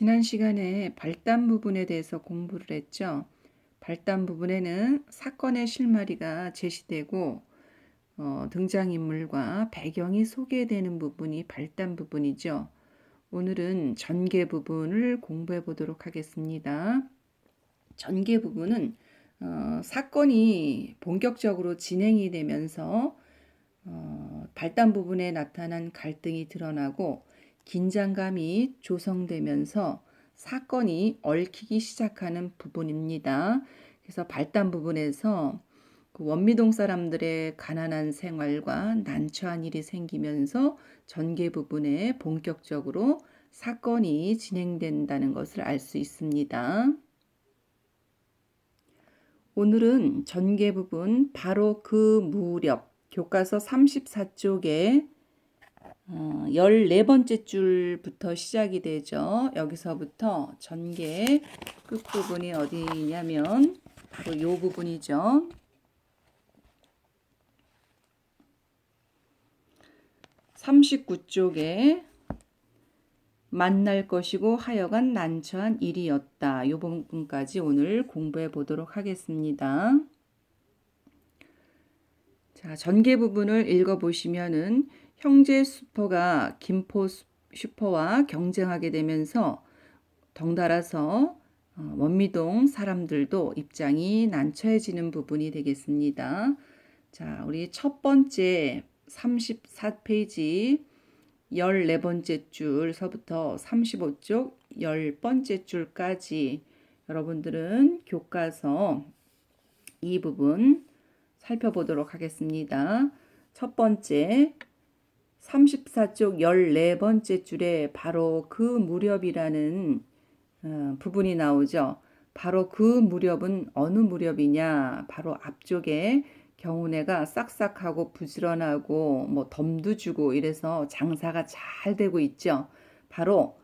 지난 시간에 발단 부분에 대해서 공부를 했죠. 발단 부분에는 사건의 실마리가 제시되고 등장인물과 배경이 소개되는 부분이 발단 부분이죠. 오늘은 전개 부분을 공부해 보도록 하겠습니다. 전개 부분은 사건이 본격적으로 진행이 되면서 발단 부분에 나타난 갈등이 드러나고 긴장감이 조성되면서 사건이 얽히기 시작하는 부분입니다. 그래서 발단 부분에서 그 원미동 사람들의 가난한 생활과 난처한 일이 생기면서 전개 부분에 본격적으로 사건이 진행된다는 것을 알 수 있습니다. 오늘은 전개 부분 바로 그 무렵 교과서 34쪽에 14번째 줄부터 시작이 되죠. 여기서부터 전개 끝부분이 어디냐면 바로 이 부분이죠. 39쪽에 만날 것이고 하여간 난처한 일이었다. 이 부분까지 오늘 공부해 보도록 하겠습니다. 자, 전개 부분을 읽어보시면은 형제 슈퍼가 김포 슈퍼와 경쟁하게 되면서 덩달아서 원미동 사람들도 입장이 난처해지는 부분이 되겠습니다. 자, 우리 첫 번째 34페이지 14번째 줄서부터 35쪽 10번째 줄까지 여러분들은 교과서 이 부분 살펴보도록 하겠습니다. 첫 번째 34쪽 14번째 줄에 바로 그 무렵이라는 부분이 나오죠. 바로 그 무렵은 어느 무렵이냐? 바로 앞쪽에 경운회가 싹싹하고 부지런하고 뭐 덤도 주고 이래서 장사가 잘 되고 있죠. 바로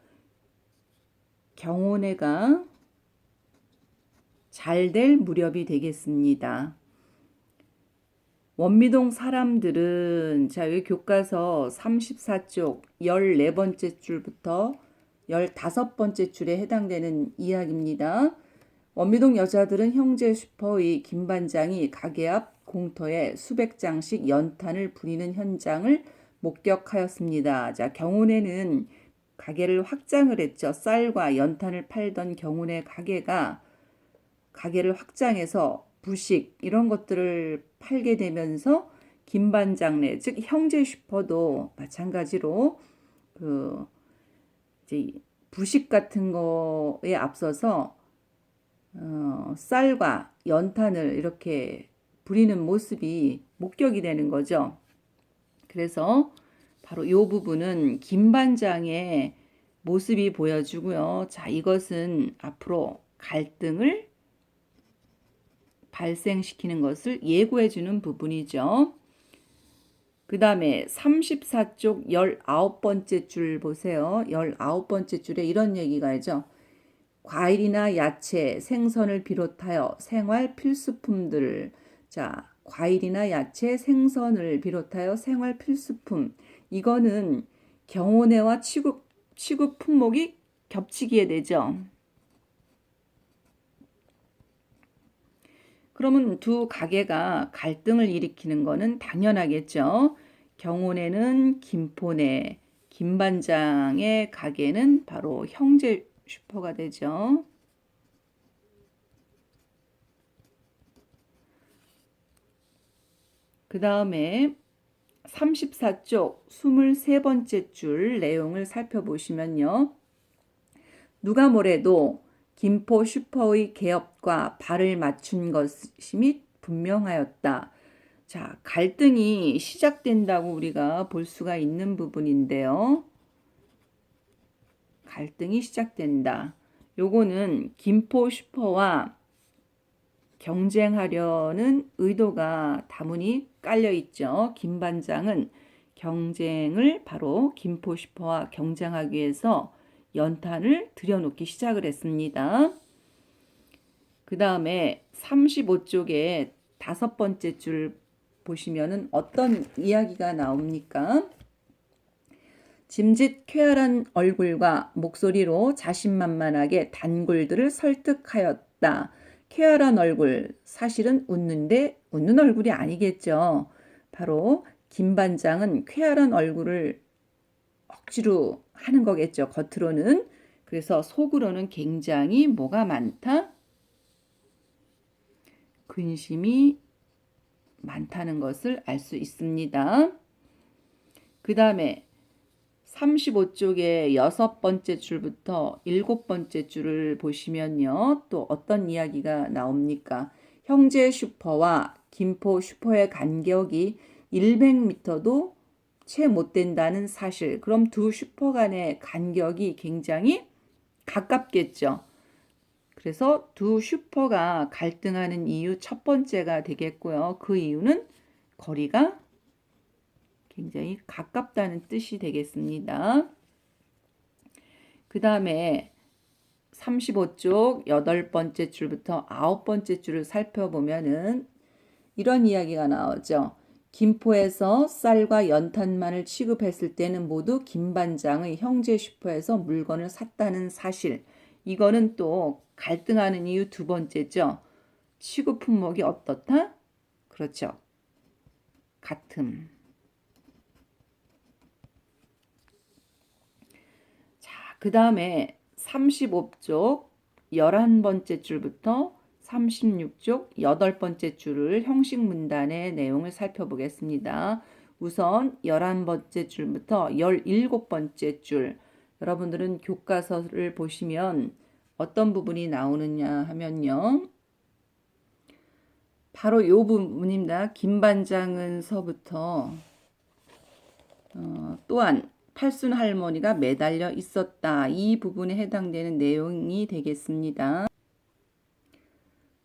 경운회가 잘 될 무렵이 되겠습니다. 원미동 사람들은 자, 여기 교과서 34쪽 14번째 줄부터 15번째 줄에 해당되는 이야기입니다. 원미동 여자들은 형제 슈퍼의 김 반장이 가게 앞 공터에 수백 장씩 연탄을 부리는 현장을 목격하였습니다. 자, 경운에는 가게를 확장을 했죠. 쌀과 연탄을 팔던 경운의 가게를 확장해서 부식 이런 것들을 팔게 되면서 김반장네 즉 형제 슈퍼도 마찬가지로 그 이제 부식 같은 거에 앞서서 쌀과 연탄을 이렇게 부리는 모습이 목격이 되는 거죠. 그래서 바로 이 부분은 김반장의 모습이 보여주고요. 자, 이것은 앞으로 갈등을 발생시키는 것을 예고해 주는 부분이죠. 그 다음에 34쪽 19번째 줄 보세요. 19번째 줄에 이런 얘기가 있죠. 과일이나 야채, 생선을 비롯하여 생활 필수품들. 자, 과일이나 야채, 생선을 비롯하여 생활 필수품. 이거는 경온회와 취급 품목이 겹치게 되죠. 그러면 두 가게가 갈등을 일으키는 거는 당연하겠죠. 경운에는 김포네, 김반장의 가게는 바로 형제 슈퍼가 되죠. 그 다음에 34쪽 23번째 줄 내용을 살펴보시면요. 누가 뭐래도 김포 슈퍼의 개업과 발을 맞춘 것임이 분명하였다. 자, 갈등이 시작된다고 우리가 볼 수가 있는 부분인데요. 갈등이 시작된다. 요거는 김포 슈퍼와 경쟁하려는 의도가 다분히 깔려 있죠. 김 반장은 경쟁을 바로 김포 슈퍼와 경쟁하기 위해서 연탄을 들여놓기 시작을 했습니다. 그 다음에 35쪽에 5번째 줄 보시면은 어떤 이야기가 나옵니까? 짐짓 쾌활한 얼굴과 목소리로 자신만만하게 단골들을 설득하였다. 쾌활한 얼굴, 사실은 웃는데 웃는 얼굴이 아니겠죠. 바로 김 반장은 쾌활한 얼굴을 억지로 하는 거겠죠. 겉으로는. 그래서 속으로는 굉장히 뭐가 많다? 근심이 많다는 것을 알 수 있습니다. 그 다음에 35쪽의 6번째 줄부터 7번째 줄을 보시면요. 또 어떤 이야기가 나옵니까? 형제 슈퍼와 김포 슈퍼의 간격이 100m도 채 못 된다는 사실. 그럼 두 슈퍼 간의 간격이 굉장히 가깝겠죠. 그래서 두 슈퍼가 갈등하는 이유 첫 번째가 되겠고요. 그 이유는 거리가 굉장히 가깝다는 뜻이 되겠습니다. 그 다음에 35쪽 8번째 줄부터 9번째 줄을 살펴보면은 이런 이야기가 나오죠. 김포에서 쌀과 연탄만을 취급했을 때는 모두 김 반장의 형제 슈퍼에서 물건을 샀다는 사실. 이거는 또 갈등하는 이유 두 번째죠. 취급 품목이 어떻다? 그렇죠. 같음. 그 다음에 35쪽 11번째 줄부터 36쪽 8번째 줄을 형식 문단의 내용을 살펴보겠습니다. 우선 11번째 줄부터 17번째 줄. 여러분들은 교과서를 보시면 어떤 부분이 나오느냐 하면요. 바로 이 부분입니다. 김 반장은 서부터 또한 팔순 할머니가 매달려 있었다. 이 부분에 해당되는 내용이 되겠습니다.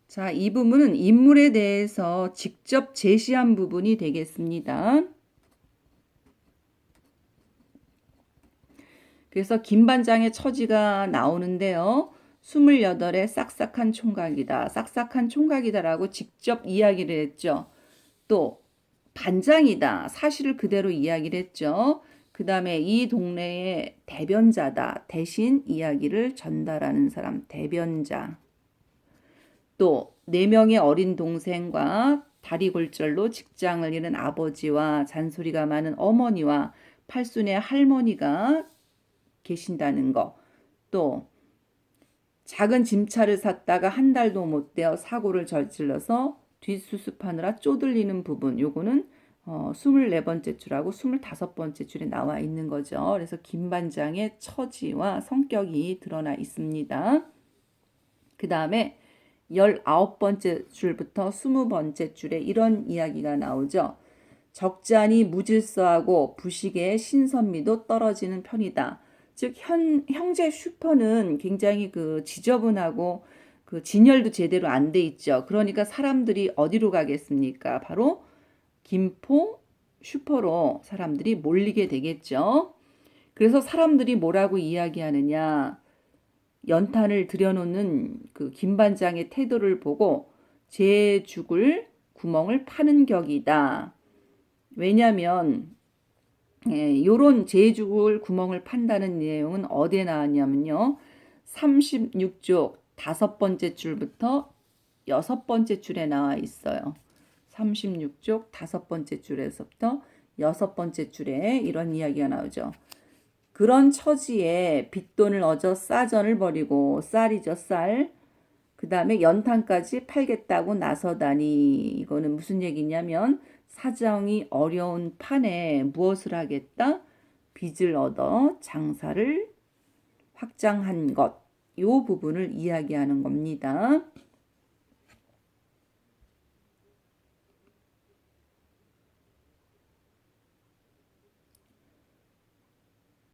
자, 이 부분은 인물에 대해서 직접 제시한 부분이 되겠습니다. 그래서 김 반장의 처지가 나오는데요. 28의 싹싹한 총각이다. 싹싹한 총각이다라고 직접 이야기를 했죠. 또 반장이다. 사실을 그대로 이야기를 했죠. 그 다음에 이 동네의 대변자다. 대신 이야기를 전달하는 사람, 대변자. 또 4명의 어린 동생과 다리골절로 직장을 잃은 아버지와 잔소리가 많은 어머니와 팔순의 할머니가 계신다는 거. 또 작은 짐차를 샀다가 한 달도 못 되어 사고를 저질러서 뒷수습하느라 쪼들리는 부분. 요거는 24번째 줄하고 25번째 줄에 나와 있는 거죠. 그래서 김 반장의 처지와 성격이 드러나 있습니다. 그 다음에 19번째 줄부터 20번째 줄에 이런 이야기가 나오죠. 적잖이 무질서하고 부식의 신선미도 떨어지는 편이다. 즉 형제 슈퍼는 굉장히 그 지저분하고 그 진열도 제대로 안 돼 있죠. 그러니까 사람들이 어디로 가겠습니까? 바로 김포 슈퍼로 사람들이 몰리게 되겠죠. 그래서 사람들이 뭐라고 이야기하느냐? 연탄을 들여놓는 그 김 반장의 태도를 보고 제 죽을 구멍을 파는 격이다. 왜냐하면 요런 제 죽을 구멍을 판다는 내용은 어디에 나왔냐면요. 36쪽 5번째 줄부터 6번째 줄에 나와 있어요. 36쪽 5번째 줄에서부터 6번째 줄에 이런 이야기가 나오죠. 그런 처지에 빚돈을 얻어 싸전을 벌이고 쌀이죠, 쌀. 그 다음에 연탄까지 팔겠다고 나서다니. 이거는 무슨 얘기냐면 사정이 어려운 판에 무엇을 하겠다? 빚을 얻어 장사를 확장한 것. 요 부분을 이야기하는 겁니다.